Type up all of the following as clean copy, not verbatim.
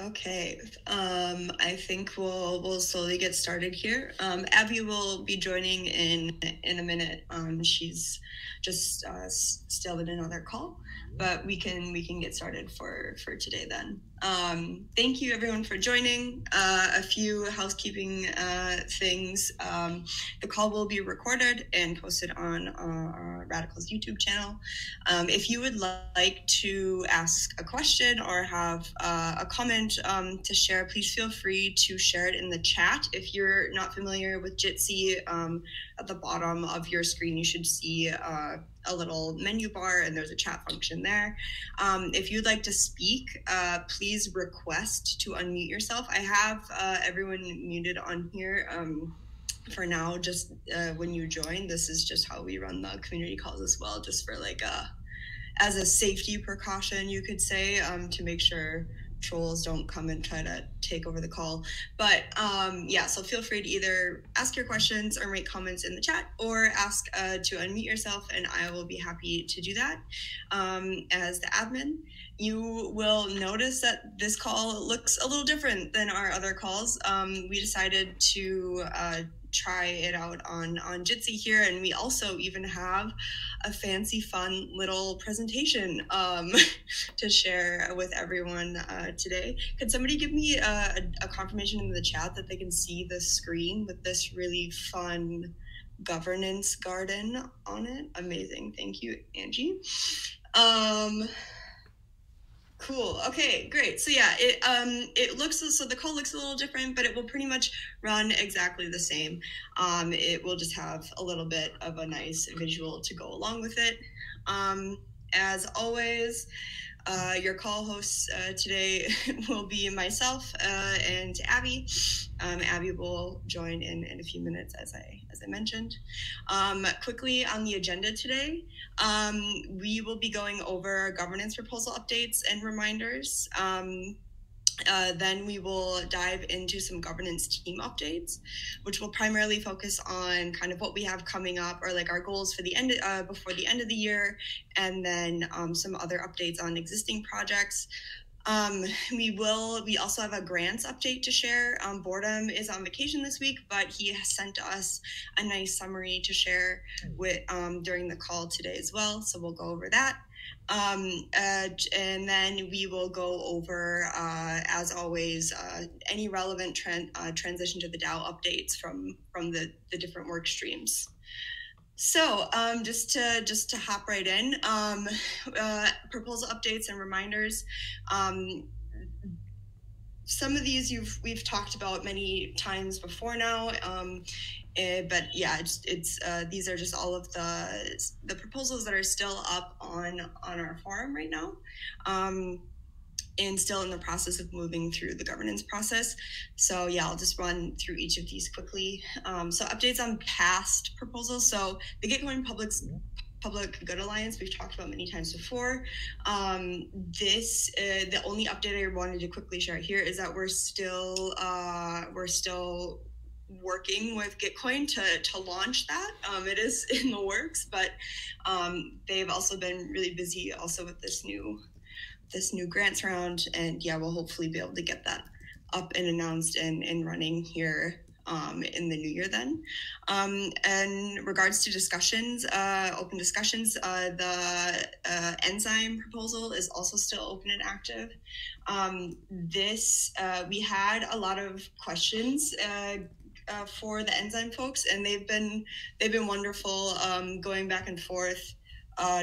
Okay, I think we'll slowly get started here. Abby will be joining in a minute. She's just still in another call, but we can get started for today then. Thank you everyone for joining. A few housekeeping things. The call will be recorded and posted on Radicle's YouTube channel. If you would like to ask a question or have a comment to share, please feel free to share it in the chat. If you're not familiar with Jitsi, at the bottom of your screen, you should see a little menu bar and there's a chat function there. If you'd like to speak, please request to unmute yourself. I have everyone muted on here. For now, just when you join, this is just how we run the community calls as well, just for like as a safety precaution, you could say, to make sure trolls don't come and try to take over the call. But yeah, so feel free to either ask your questions or make comments in the chat or ask to unmute yourself, and I will be happy to do that. As the admin, you will notice that this call looks a little different than our other calls. We decided to try it out on Jitsi here, and we also even have a fancy fun little presentation to share with everyone today. Could somebody give me a confirmation in the chat that they can see the screen with this really fun governance garden on it? Amazing. Thank you, Angie. Cool. Okay, great. So yeah, it looks, so the call looks a little different, but it will pretty much run exactly the same. It will just have a little bit of a nice visual to go along with it. As always, your call hosts today will be myself and Abby. Abby will join in a few minutes, as I mentioned. Quickly on the agenda today, we will be going over governance proposal updates and reminders. Then we will dive into some governance team updates, which will primarily focus on kind of what we have coming up, or like our goals for the end before the end of the year, and then some other updates on existing projects. We also have a grants update to share. Boredom is on vacation this week, but he has sent us a nice summary to share with during the call today as well. So we'll go over that. And then we will go over, as always, any relevant transition to the DAO updates from the different work streams. So just to hop right in, proposal updates and reminders. Some of these we've talked about many times before now. But yeah, it's these are just all of the proposals that are still up on our forum right now, and still in the process of moving through the governance process. So yeah, I'll just run through each of these quickly. So updates on past proposals. So the Gitcoin Public Good Alliance, we've talked about many times before. The only update I wanted to quickly share here is that we're still working with Gitcoin to launch that. It is in the works, but they've also been really busy also with this new grants round, and yeah, we'll hopefully be able to get that up and announced and running here in the new year then. And regards to discussions, open discussions, the enzyme proposal is also still open and active. We had a lot of questions for the enzyme folks, and they've been wonderful, going back and forth,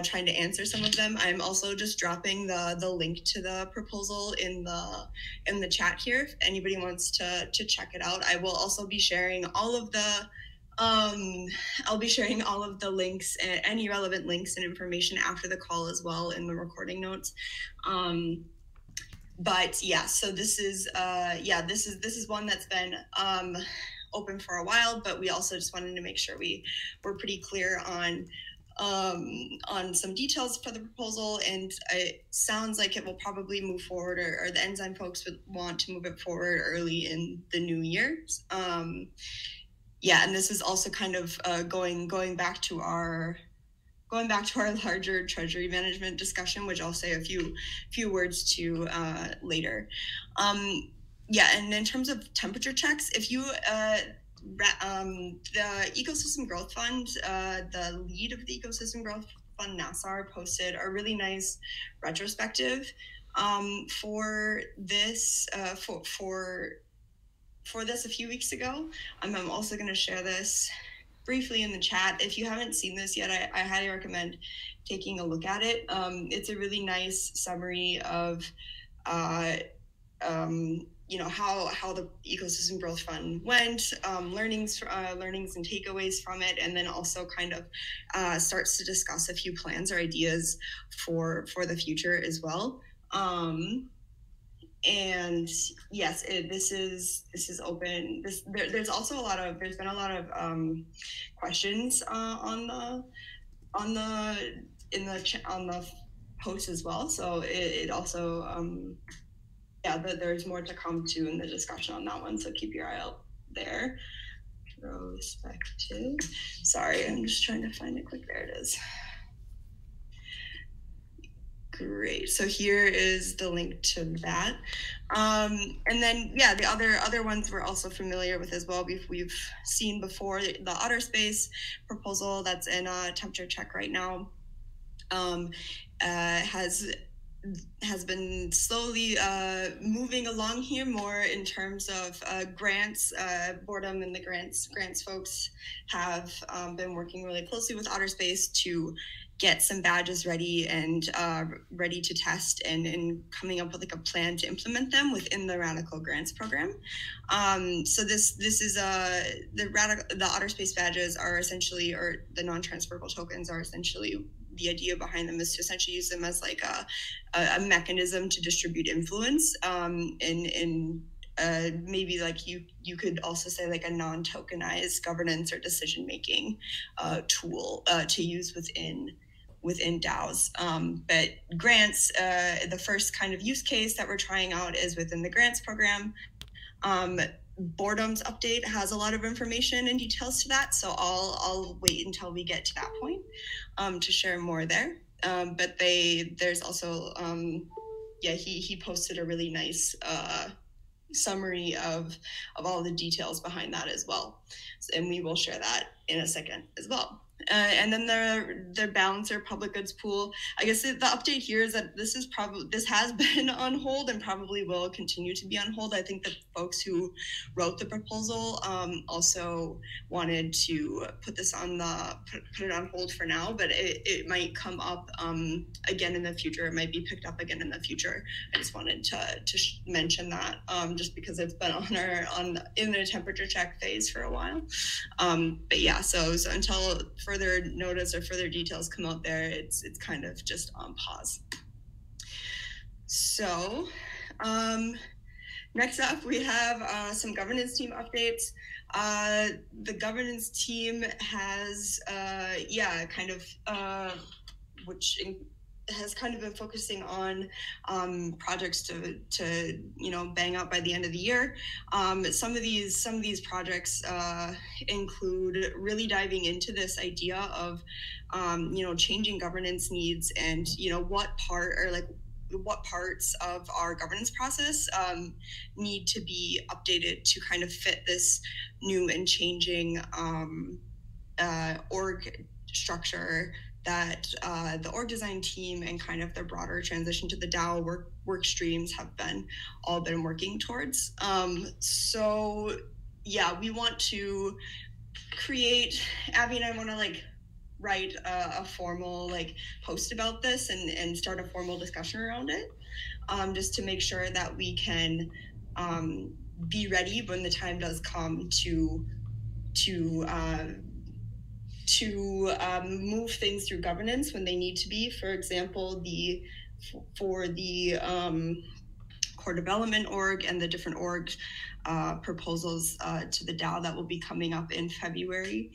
trying to answer some of them. I'm also just dropping the link to the proposal in the chat here if anybody wants to check it out. I will also be sharing all of the links, any relevant links and information after the call as well in the recording notes. But yeah, so this is one that's been open for a while, but we also just wanted to make sure we're pretty clear on some details for the proposal, and it sounds like it will probably move forward, or the enzyme folks would want to move it forward early in the new year. Yeah, and this is also kind of going back to our going back to our larger treasury management discussion, which I'll say a few words to later. Yeah, and in terms of temperature checks, if you the Ecosystem Growth Fund, the lead of the Ecosystem Growth Fund, Nassar, posted a really nice retrospective for this for this a few weeks ago. I'm also going to share this briefly in the chat. If you haven't seen this yet, I highly recommend taking a look at it. It's a really nice summary of you know, how the Ecosystem Growth Fund went, learnings and takeaways from it, and then also kind of starts to discuss a few plans or ideas for the future as well. And yes, this is open. There's also there's been a lot of questions on the post as well. So it also yeah, there's more to come too in the discussion on that one. So keep your eye out there. Prospective. Sorry, I'm just trying to find it quick. There it is. Great. So here is the link to that. And then, yeah, the other ones we're also familiar with as well. We've seen before the Otter Space proposal that's in a temperature check right now. Has been slowly moving along here more in terms of grants. Boredom and the grants folks have been working really closely with Otter Space to get some badges ready and ready to test and coming up with like a plan to implement them within the Radicle grants program. So this is the Otter Space badges are essentially, or the non-transferable tokens are essentially, the idea behind them is to essentially use them as like a mechanism to distribute influence in maybe like you could also say like a non-tokenized governance or decision-making tool to use within DAOs. But grants, the first kind of use case that we're trying out is within the grants program. Boredom's update has a lot of information and details to that, so I'll wait until we get to that point to share more there. But there's also yeah, he posted a really nice summary of all the details behind that as well, and we will share that in a second as well. And then the balancer public goods pool. I guess the update here is that this has been on hold and probably will continue to be on hold. I think the folks who wrote the proposal also wanted to put this on put it on hold for now, but it might come up again in the future. It might be picked up again in the future. I just wanted to mention that just because it's been in the temperature check phase for a while. But yeah, so until further notice or further details come out there, it's kind of just on pause. So next up, we have some governance team updates. The governance team has, has kind of been focusing on projects to bang out by the end of the year. Some of these projects include really diving into this idea of changing governance needs and what parts of our governance process need to be updated to kind of fit this new and changing org structure that the org design team and kind of the broader transition to the DAO work streams have all been working towards. So yeah, we want to create, Abby and I want to write a formal post about this and start a formal discussion around it, just to make sure that we can be ready when the time does come to move things through governance when they need to be. For example, for the core development org and the different org proposals to the DAO that will be coming up in February.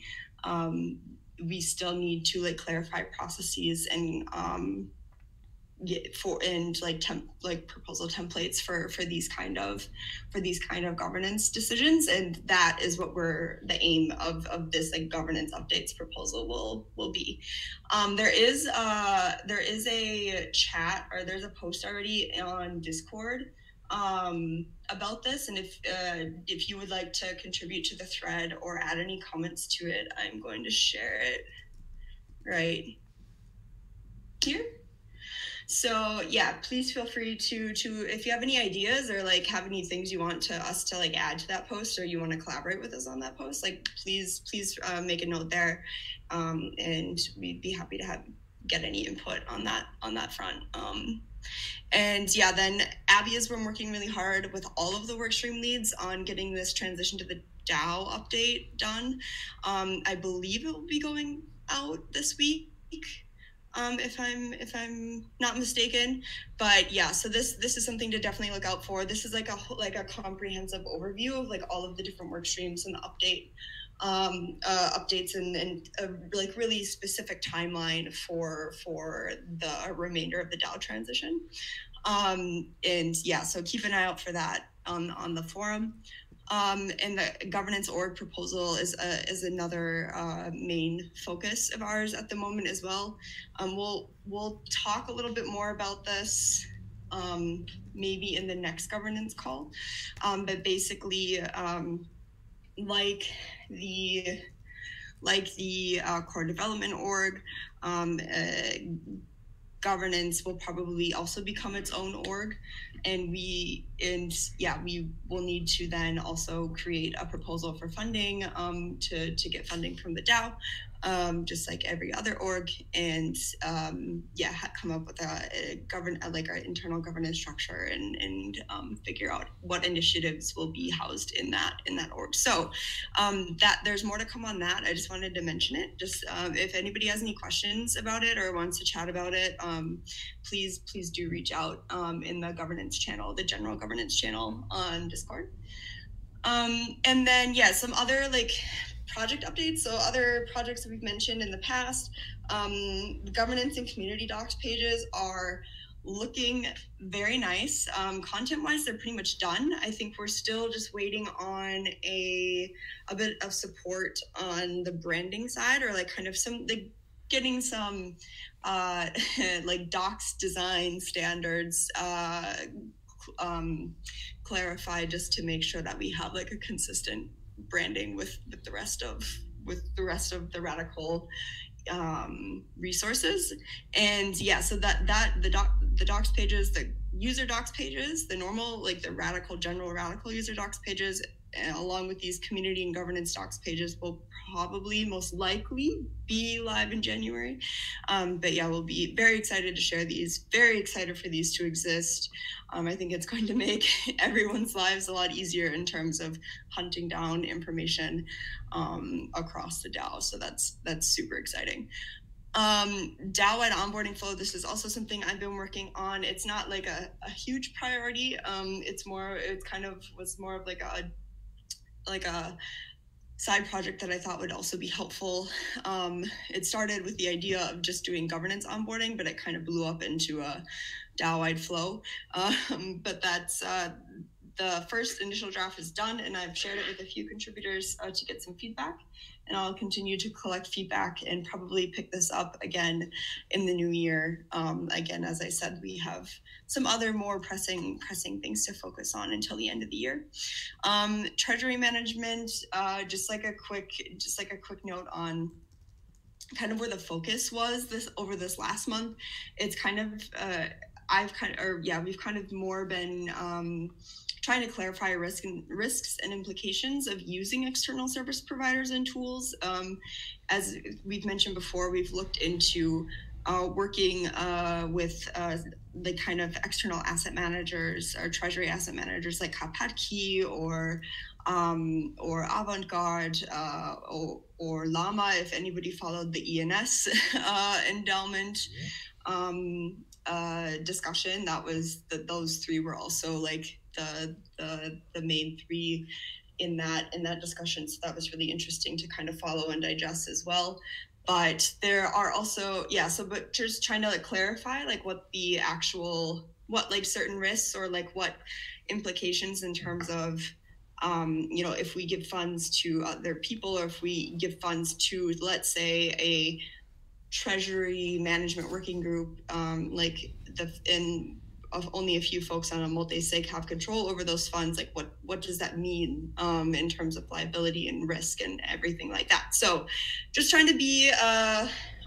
We still need to clarify processes and for and like proposal templates for these kind of governance decisions, and that is what the aim of this like governance updates proposal will be. There is a chat, or there's a post already on Discord about this, and if you would like to contribute to the thread or add any comments to it, I'm going to share it right here. So yeah, please feel free to if you have any ideas or like have any things you want us to like add to that post, or you want to collaborate with us on that post, like please make a note there, and we'd be happy to get any input on that front. And yeah, then Abby has been working really hard with all of the workstream leads on getting this transition to the DAO update done. I believe it will be going out this week, if I'm not mistaken. But yeah, so this is something to definitely look out for. This is like a comprehensive overview of like all of the different work streams and the updates and a like really specific timeline for the remainder of the DAO transition. And yeah, so keep an eye out for that on the forum. And the governance org proposal is another main focus of ours at the moment as well. We'll talk a little bit more about this maybe in the next governance call, but basically like the core development org, governance will probably also become its own org, and we will need to then also create a proposal for funding to get funding from the DAO, just like every other org, and come up with our internal governance structure and figure out what initiatives will be housed in that org. So that there's more to come on that. I just wanted to mention it. Just if anybody has any questions about it or wants to chat about it, please do reach out in the governance channel, the general governance channel on Discord. And then some other like project updates. So other projects that we've mentioned in the past, governance and community docs pages are looking very nice. Content-wise, they're pretty much done. I think we're still just waiting on a bit of support on the branding side, or like kind of some getting some like docs design standards clarified, just to make sure that we have like a consistent branding with the rest of the Radicle resources. And so that the docs pages, the user docs pages, the normal like the general Radicle user docs pages, along with these community and governance docs pages, will probably most likely be live in January. But yeah, we'll be very excited to share these, very excited for these to exist. I think it's going to make everyone's lives a lot easier in terms of hunting down information across the DAO. So that's super exciting. DAO-wide onboarding flow. This is also something I've been working on. It's not like a huge priority. It was more of like a side project that I thought would also be helpful. It started with the idea of just doing governance onboarding, but it kind of blew up into a DAO-wide flow. But that's the first initial draft is done, and I've shared it with a few contributors to get some feedback. And I'll continue to collect feedback and probably pick this up again in the new year. Again, as I said, we have some other more pressing things to focus on until the end of the year. Treasury management, just like a quick note on kind of where the focus was over this last month. It's kind of we've kind of more been trying to clarify risks and implications of using external service providers and tools. As we've mentioned before, we've looked into working with the kind of external asset managers or treasury asset managers like Key or Avant-Garde or Llama, if anybody followed the ENS endowment discussion. That was those three were also like the main three in that discussion. So that was really interesting to kind of follow and digest as well. But there are also, but just trying to like clarify like what the actual, what like certain risks or like what implications in terms of, if we give funds to other people, or if we give funds to, let's say, a treasury management working group, of only a few folks on a multi-sig have control over those funds, like what does that mean in terms of liability and risk and everything like that. So just trying to be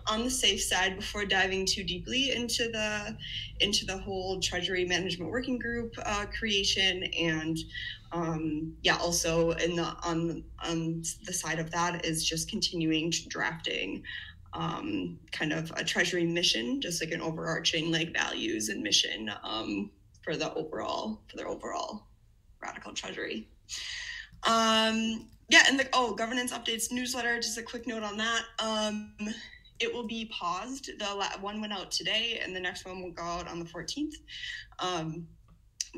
on the safe side before diving too deeply into the whole treasury management working group creation. And also on the side of that is just continuing drafting kind of a treasury mission, just like an overarching like values and mission for their overall Radicle treasury. And the governance updates newsletter, just a quick note on that. It will be paused. The one went out today and the next one will go out on the 14th.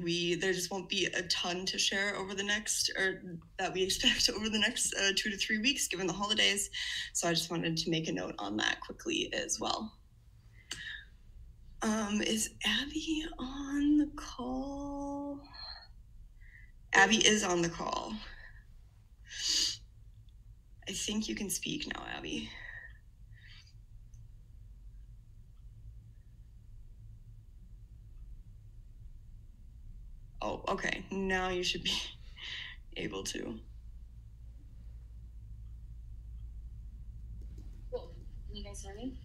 There just won't be a ton to share over the next, or that we expect over the next 2 to 3 weeks, given the holidays. So I just wanted to make a note on that quickly as well. Is Abby on the call? Abby is on the call. I think you can speak now, Abby. Oh, okay. Now you should be able to. Cool. Can you guys hear me?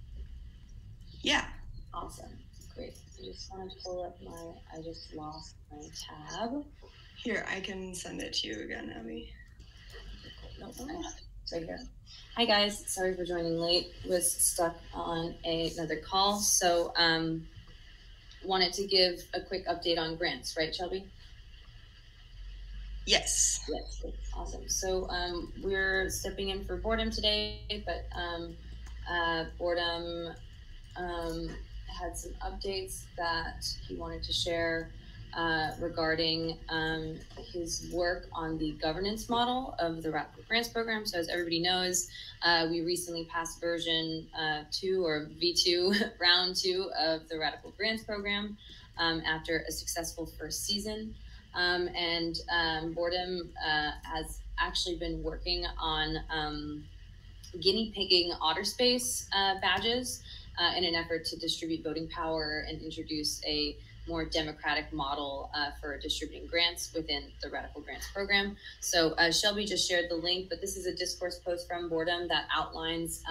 Yeah. Awesome. Great. I just wanted to pull up I just lost my tab. Here, I can send it to you again, Abby. Nope. It's right here. Hi guys, sorry for joining late. Was stuck on another call, so wanted to give a quick update on grants, right, Shelby? Yes. Yes. Awesome. So we're stepping in for Boredom today, but Boredom had some updates that he wanted to share regarding his work on the governance model of the Radicle Grants Program. So as everybody knows, we recently passed version 2 or V2, round 2 of the Radicle Grants Program after a successful first season. Boredom has actually been working on guinea pigging OtterSpace badges in an effort to distribute voting power and introduce a more democratic model for distributing grants within the Radicle Grants Program. So Shelby just shared the link, but this is a discourse post from Boredom that outlines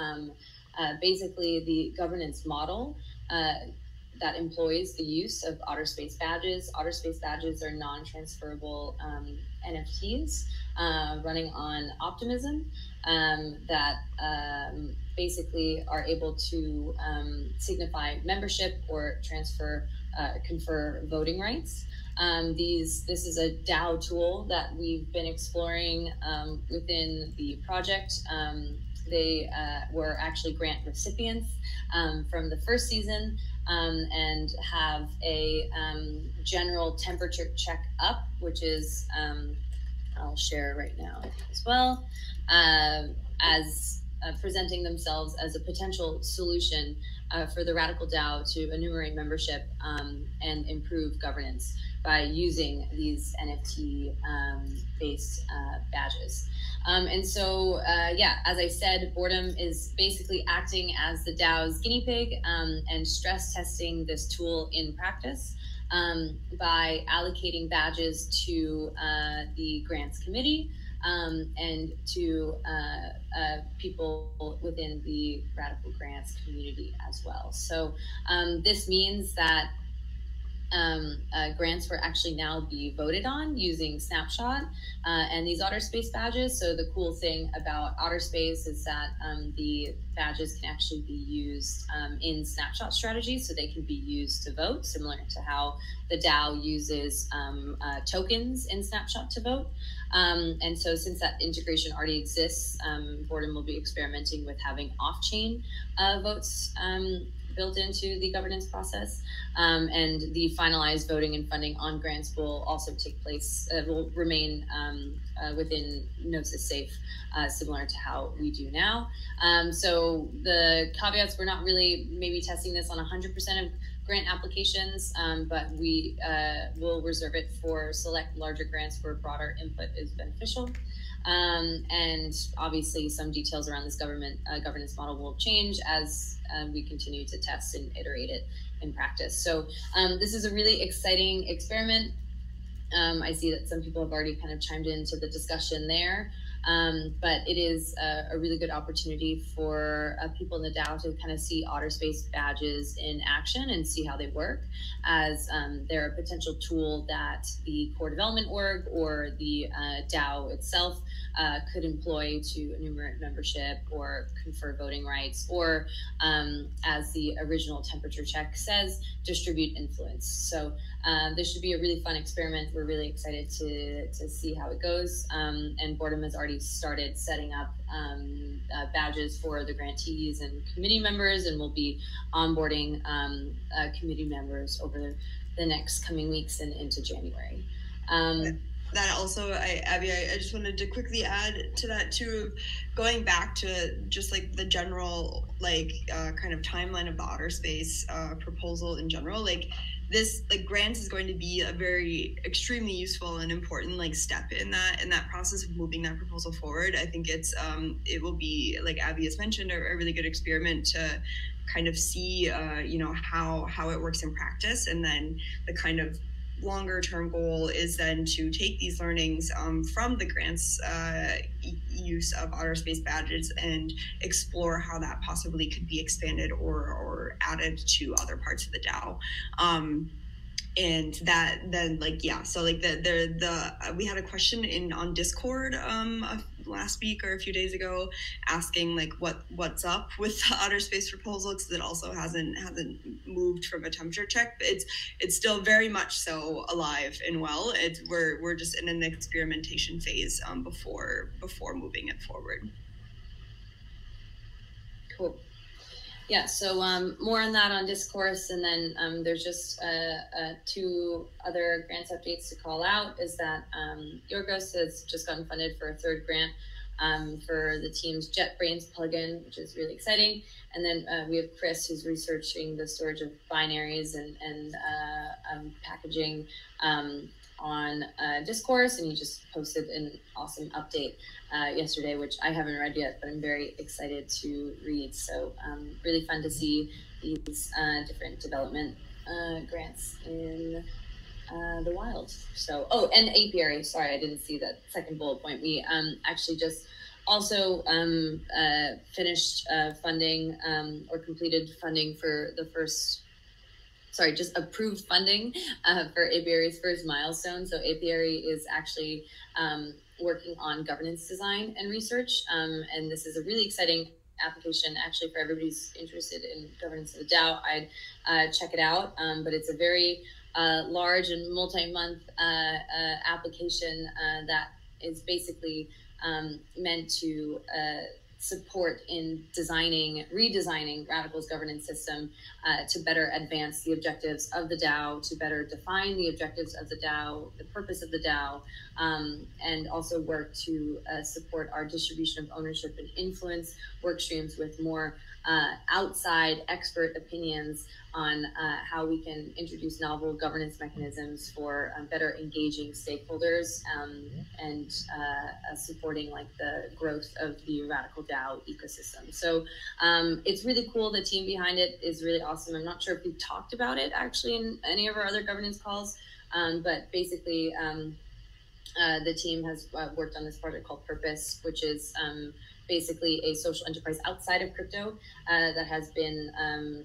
basically the governance model that employs the use of OtterSpace badges. OtterSpace badges are non-transferable NFTs running on Optimism that basically are able to signify membership or confer voting rights. This is a DAO tool that we've been exploring within the project. They were actually grant recipients from the first season and have a general temperature check up, which is, I'll share right now as well, as presenting themselves as a potential solution for the Radicle DAO to enumerate membership and improve governance by using these NFT-based badges. As I said, Boredom is basically acting as the DAO's guinea pig and stress testing this tool in practice by allocating badges to the grants committee and to people within the Radicle Grants community as well. So this means that grants will actually now be voted on using Snapshot and these OtterSpace badges. So the cool thing about OtterSpace is that the badges can actually be used in Snapshot strategies, so they can be used to vote, similar to how the DAO uses tokens in Snapshot to vote. And so since that integration already exists, Boredom will be experimenting with having off-chain votes built into the governance process, and the finalized voting and funding on grants will also take place, will remain within Gnosis Safe, similar to how we do now. So the caveats, we're not really maybe testing this on 100% of grant applications, but we will reserve it for select larger grants where broader input is beneficial. And obviously some details around this governance model will change as we continue to test and iterate it in practice. So this is a really exciting experiment. I see that some people have already kind of chimed into the discussion there. But it is a really good opportunity for people in the DAO to kind of see OtterSpace badges in action and see how they work, as they're a potential tool that the core development org or the DAO itself could employ to enumerate membership or confer voting rights, or as the original temperature check says, distribute influence. So this should be a really fun experiment. We're really excited to see how it goes. And Boredom has already started setting up badges for the grantees and committee members, and we'll be onboarding committee members over the next coming weeks and into January. That also, Abby, I just wanted to quickly add to that too, going back to just like the general kind of timeline of the OtterSpace proposal in general. Like this, like grants is going to be a very extremely useful and important step in that process of moving that proposal forward. I think it will be, like Abby has mentioned, a really good experiment to kind of see how it works in practice, and then the kind of longer term goal is then to take these learnings from the grants use of OtterSpace badges and explore how that possibly could be expanded or added to other parts of the DAO. And that then so we had a question on Discord last week or a few days ago asking what's up with the OtterSpace proposal, because it also hasn't moved from a temperature check. It's still very much so alive and well. We're just in an experimentation phase before moving it forward. Cool. Yeah, so more on that on Discourse, and then there's just two other grants updates to call out. Is that Yorgos has just gotten funded for a third grant for the team's JetBrains plugin, which is really exciting. And then we have Chris, who's researching the storage of binaries and packaging on Discourse, and he just posted an awesome update yesterday, which I haven't read yet, but I'm very excited to read. So really fun to see these different development grants in the wild. So, and apiary, sorry, I didn't see that second bullet point. We actually just also finished funding or completed funding for the first, just approved funding for Apiary's first milestone. So Apiary is actually working on governance design and research. And this is a really exciting application actually for everybody who's interested in governance of the DAO. I'd check it out, but it's a very large and multi-month application that is basically meant to support in redesigning Radicle's governance system to better advance the objectives of the DAO, to better define the objectives of the DAO, the purpose of the DAO, and also work to support our distribution of ownership and influence work streams with more outside expert opinions on how we can introduce novel governance mechanisms for better engaging stakeholders and supporting the growth of the Radicle DAO ecosystem. So it's really cool. The team behind it is really awesome. I'm not sure if we've talked about it actually in any of our other governance calls, but basically the team has worked on this project called Purpose, which is basically a social enterprise outside of crypto that has been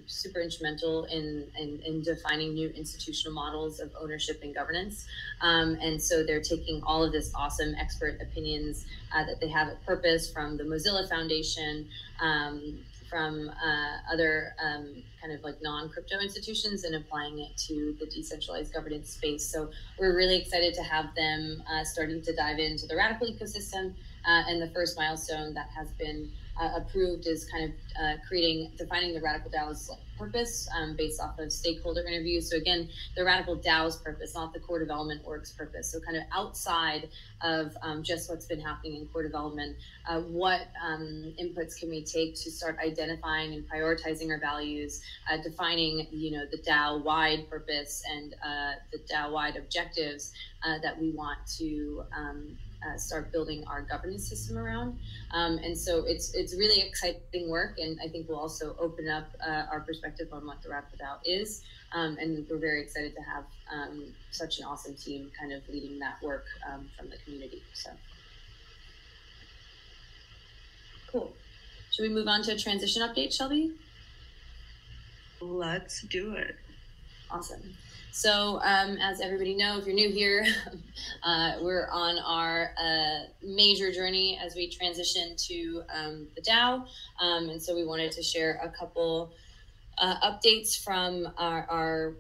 super instrumental in defining new institutional models of ownership and governance. And so they're taking all of this awesome expert opinions that they have at Purpose from the Mozilla Foundation, from other kind of non-crypto institutions, and applying it to the decentralized governance space. So we're really excited to have them starting to dive into the Radicle ecosystem. And the first milestone that has been approved is kind of defining the Radicle DAO's purpose based off of stakeholder interviews. So again, the Radicle DAO's purpose, not the core development org's purpose. So kind of outside of just what's been happening in core development, what inputs can we take to start identifying and prioritizing our values, defining, the DAO-wide purpose and the DAO-wide objectives that we want to start building our governance system around. And so it's really exciting work, and I think we'll also open up our perspective on what the Radicle DAO is. And we're very excited to have such an awesome team kind of leading that work from the community. So cool. Should we move on to a transition update, Shelby? Let's do it. Awesome. So as everybody knows, if you're new here, we're on our major journey as we transition to the DAO. And so we wanted to share a couple updates from our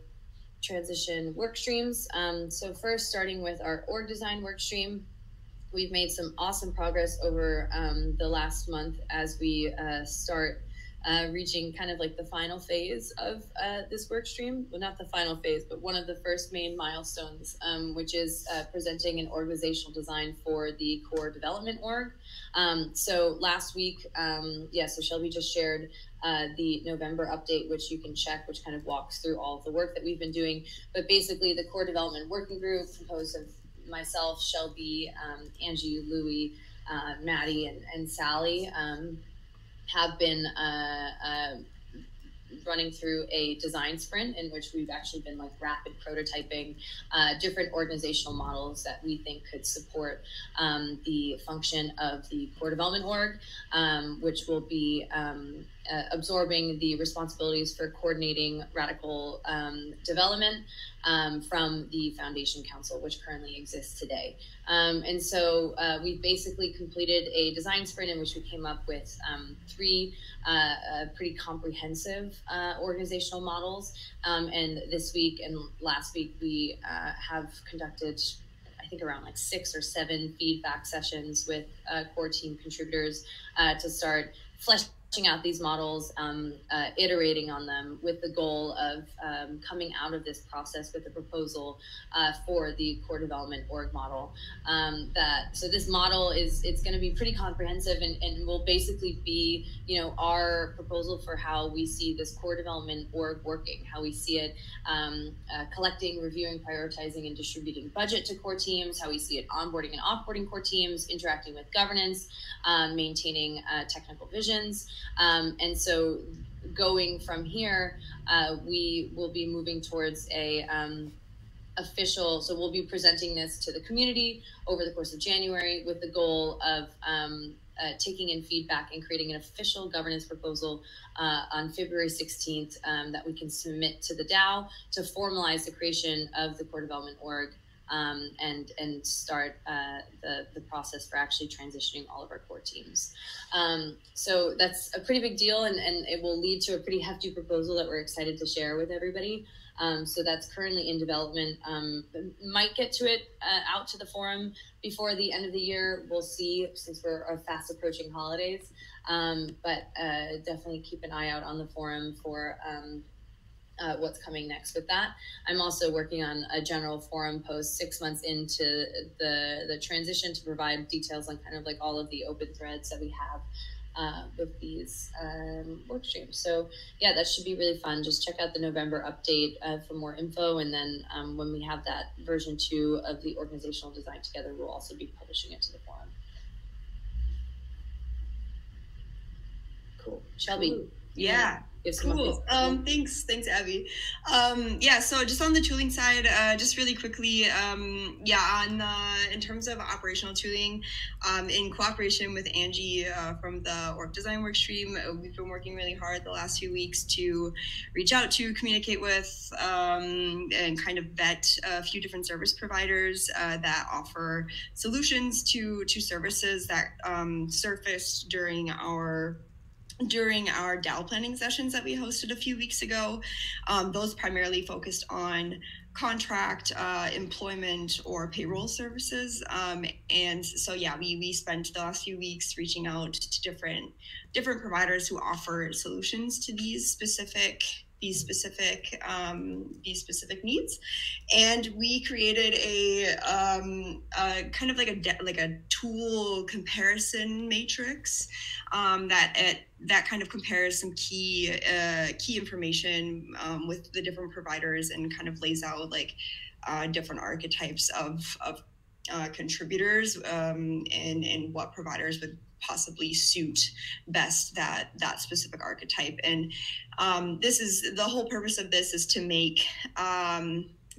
transition work streams. So first, starting with our org design work stream, we've made some awesome progress over the last month as we start reaching kind of like the final phase of this work stream. Well, not the final phase, but one of the first main milestones, which is presenting an organizational design for the core development org. So last week, so Shelby just shared the November update, which you can check, which kind of walks through all of the work that we've been doing. But basically, the core development working group, composed of myself, Shelby, Angie, Louie, Maddie, and Sally, have been running through a design sprint in which we've actually been like rapid prototyping different organizational models that we think could support the function of the core development org, which will be absorbing the responsibilities for coordinating Radicle development from the Foundation Council, which currently exists today. And so we've basically completed a design sprint in which we came up with three pretty comprehensive organizational models. And this week and last week, we have conducted, I think, around like 6 or 7 feedback sessions with core team contributors to start fleshing out these models, iterating on them with the goal of coming out of this process with a proposal for the core development org model. So this model it's going to be pretty comprehensive and will basically be, our proposal for how we see this core development org working, how we see it collecting, reviewing, prioritizing, and distributing budget to core teams, how we see it onboarding and offboarding core teams, interacting with governance, maintaining technical visions. And so going from here, we will be moving towards a official, so we'll be presenting this to the community over the course of January with the goal of taking in feedback and creating an official governance proposal on February 16th that we can submit to the DAO to formalize the creation of the core development org and start the process for actually transitioning all of our core teams. So that's a pretty big deal, and it will lead to a pretty hefty proposal that we're excited to share with everybody. So that's currently in development. Might get to it out to the forum before the end of the year. We'll see, since we're fast approaching holidays. But definitely keep an eye out on the forum for what's coming next with that. I'm also working on a general forum post 6 months into the transition to provide details on kind of like all of the open threads that we have with these work streams. So yeah, that should be really fun. Just check out the November update for more info. And then when we have that version 2 of the organizational design together, we'll also be publishing it to the forum. Cool. Shelby. Yeah. Cool. Thanks, Abby. So just on the tooling side, just really quickly, in terms of operational tooling, in cooperation with Angie from the org design work stream, we've been working really hard the last few weeks to reach out to, communicate with, and kind of vet a few different service providers that offer solutions to services that surfaced during our DAO planning sessions that we hosted a few weeks ago. Those primarily focused on contract, employment, or payroll services. And so, we spent the last few weeks reaching out to different providers who offer solutions to these specific these specific needs, and we created a kind of like a tool comparison matrix that kind of compares some key information with the different providers, and kind of lays out like different archetypes of contributors, and what providers would possibly suit best that specific archetype. And this is the whole purpose of this, is to make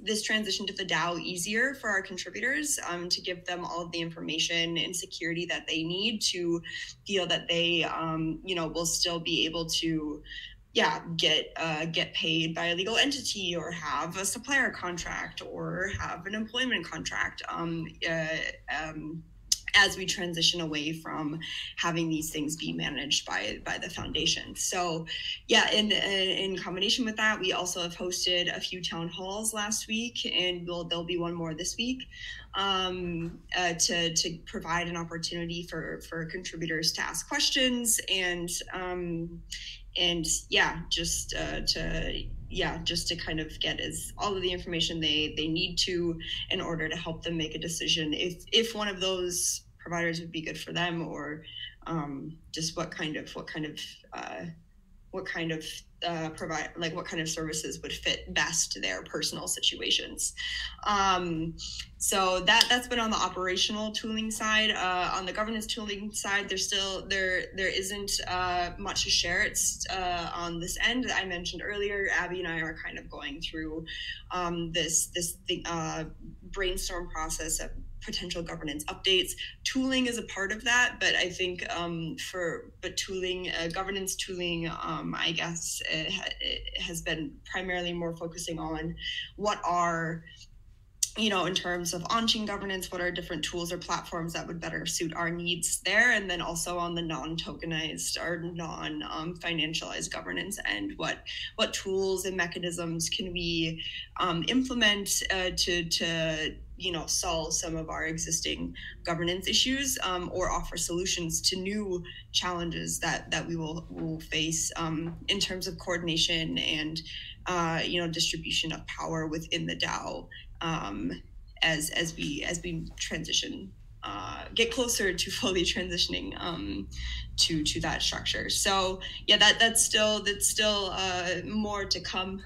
this transition to the DAO easier for our contributors, to give them all of the information and security that they need to feel that they will still be able to get paid by a legal entity, or have a supplier contract, or have an employment contract, as we transition away from having these things be managed by the foundation. So in combination with that, we also have hosted a few town halls last week, and there'll be one more this week, to provide an opportunity for contributors to ask questions, and just to kind of get all of the information they need to, in order to help them make a decision if one of those providers would be good for them, or just what kind of services would fit best to their personal situations. So that's been on the operational tooling side. On the governance tooling side, there isn't much to share. It's on this end. I mentioned earlier, Abby and I are kind of going through this brainstorm process of potential governance updates. Tooling is a part of that, but I think governance tooling, I guess it has been primarily more focusing on what are, in terms of on-chain governance, what are different tools or platforms that would better suit our needs there, and then also on the non-tokenized or non-financialized governance end, what tools and mechanisms can we implement to solve some of our existing governance issues, or offer solutions to new challenges that we will face in terms of coordination and distribution of power within the DAO, as we transition, get closer to fully transitioning to that structure. So that's still more to come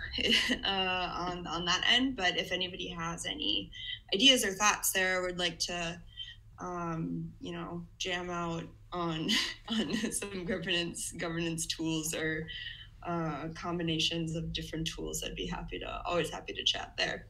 on that end. But if anybody has any ideas or thoughts there, would like to jam out on some governance tools, or combinations of different tools, I'd be always happy to chat there.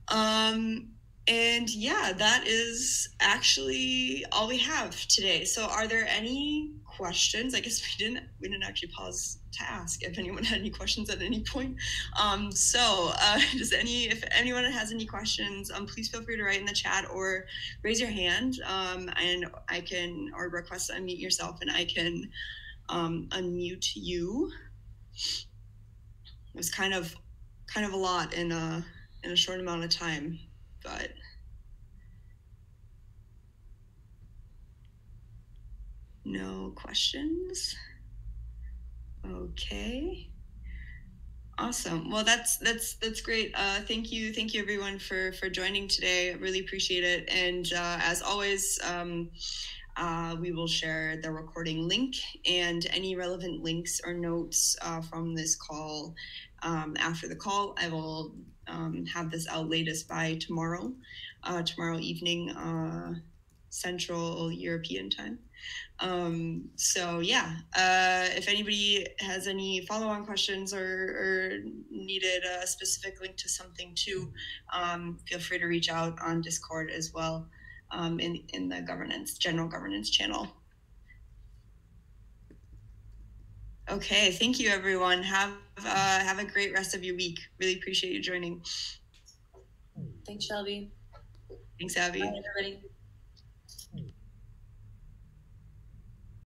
And that is actually all we have today. So are there any questions? I guess we didn't actually pause to ask if anyone had any questions at any point. If anyone has any questions, please feel free to write in the chat or raise your hand, and I can, or request to unmute yourself, and I can unmute you. It was kind of a lot in a short amount of time, but no questions. Okay, awesome. Well, that's great. Thank you everyone for joining today. I really appreciate it. And as always, we will share the recording link and any relevant links or notes from this call after the call. I will have this out latest by tomorrow evening, Central European time. If anybody has any follow-on questions or needed a specific link to something too, feel free to reach out on Discord as well, in the general governance channel. Okay, thank you everyone. Have a great rest of your week. Really appreciate you joining. Thanks, Shelby. Thanks, Abby. Bye, everybody.